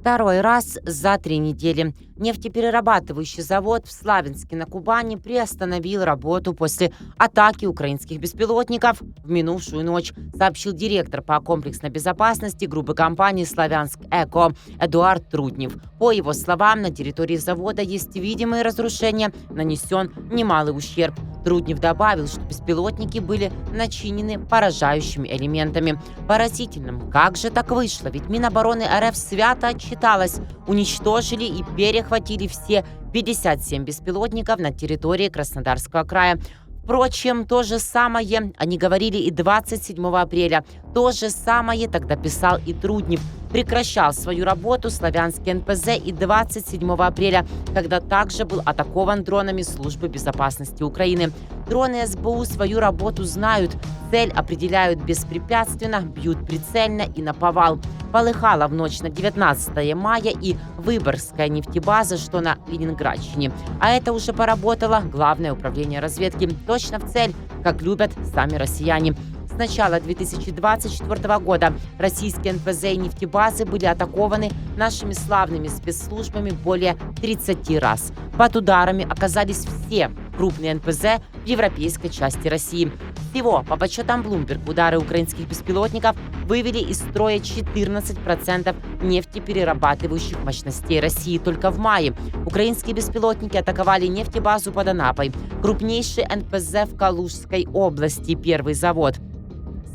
Второй раз за 3 недели. Нефтеперерабатывающий завод в Славянске на Кубани приостановил работу после атаки украинских беспилотников в минувшую ночь, сообщил директор по комплексной безопасности группы компании «Славянск-Эко» Эдуард Трутнев. По его словам, на территории завода есть видимые разрушения, нанесен немалый ущерб. Трутнев добавил, что беспилотники были начинены поражающими элементами. Поразительным, как же так вышло? Ведь Минобороны РФ свято отчиталась. Уничтожили и перехватили все 57 беспилотников на территории Краснодарского края. Впрочем, то же самое они говорили и 27 апреля. То же самое тогда писал и Трутнев. Прекращал свою работу славянский НПЗ и 27 апреля, когда также был атакован дронами Службы безопасности Украины. Дроны СБУ свою работу знают, цель определяют беспрепятственно, бьют прицельно и наповал. Полыхала в ночь на 19 мая и Выборгская нефтебаза, что на Ленинградщине. А это уже поработало Главное управление разведки. Точно в цель, как любят сами россияне. С начала 2024 года российские НПЗ и нефтебазы были атакованы нашими славными спецслужбами более 30 раз. Под ударами оказались все крупные НПЗ в европейской части России. Всего, по подсчетам Bloomberg, удары украинских беспилотников вывели из строя 14% нефтеперерабатывающих мощностей России. Только в мае украинские беспилотники атаковали нефтебазу под Анапой, крупнейший НПЗ в Калужской области, первый завод.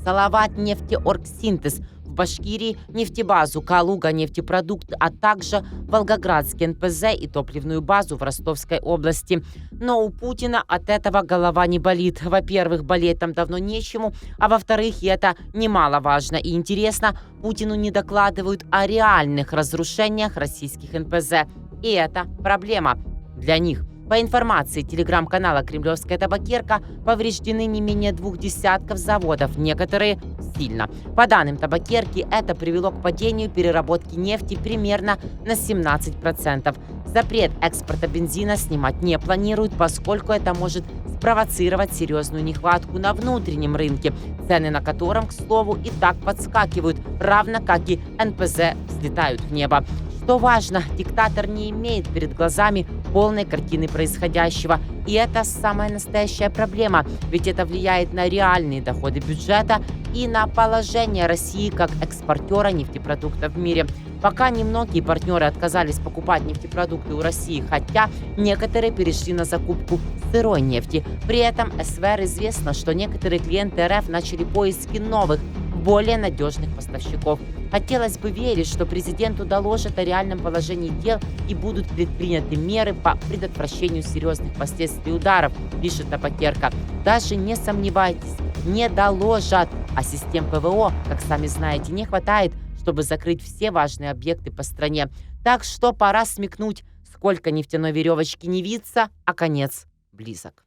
Салават нефтеоргсинтез в Башкирии, нефтебазу Калуга нефтепродукт, а также Волгоградский НПЗ и топливную базу в Ростовской области. Но у Путина от этого голова не болит. Во-первых, болеть там давно нечему, а во-вторых, и это немаловажно и интересно, Путину не докладывают о реальных разрушениях российских НПЗ. И это проблема для них. По информации телеграм-канала «Кремлевская табакерка», повреждены не менее 2 десятков заводов, некоторые сильно. По данным табакерки, это привело к падению переработки нефти примерно на 17%. Запрет экспорта бензина снимать не планируют, поскольку это может спровоцировать серьезную нехватку на внутреннем рынке, цены на котором, к слову, и так подскакивают, равно как и НПЗ взлетают в небо. Что важно, диктатор не имеет перед глазами полной картины происходящего. И это самая настоящая проблема, ведь это влияет на реальные доходы бюджета и на положение России как экспортера нефтепродуктов в мире. Пока немногие партнеры отказались покупать нефтепродукты у России, хотя некоторые перешли на закупку сырой нефти. При этом СВР известно, что некоторые клиенты РФ начали поиски новых, более надежных поставщиков. Хотелось бы верить, что президенту доложат о реальном положении дел и будут предприняты меры по предотвращению серьезных последствий ударов, пишет табакерка. Даже не сомневайтесь, не доложат. А систем ПВО, как сами знаете, не хватает, чтобы закрыть все важные объекты по стране. Так что пора смекнуть, сколько нефтяной веревочки не виться, а конец близок.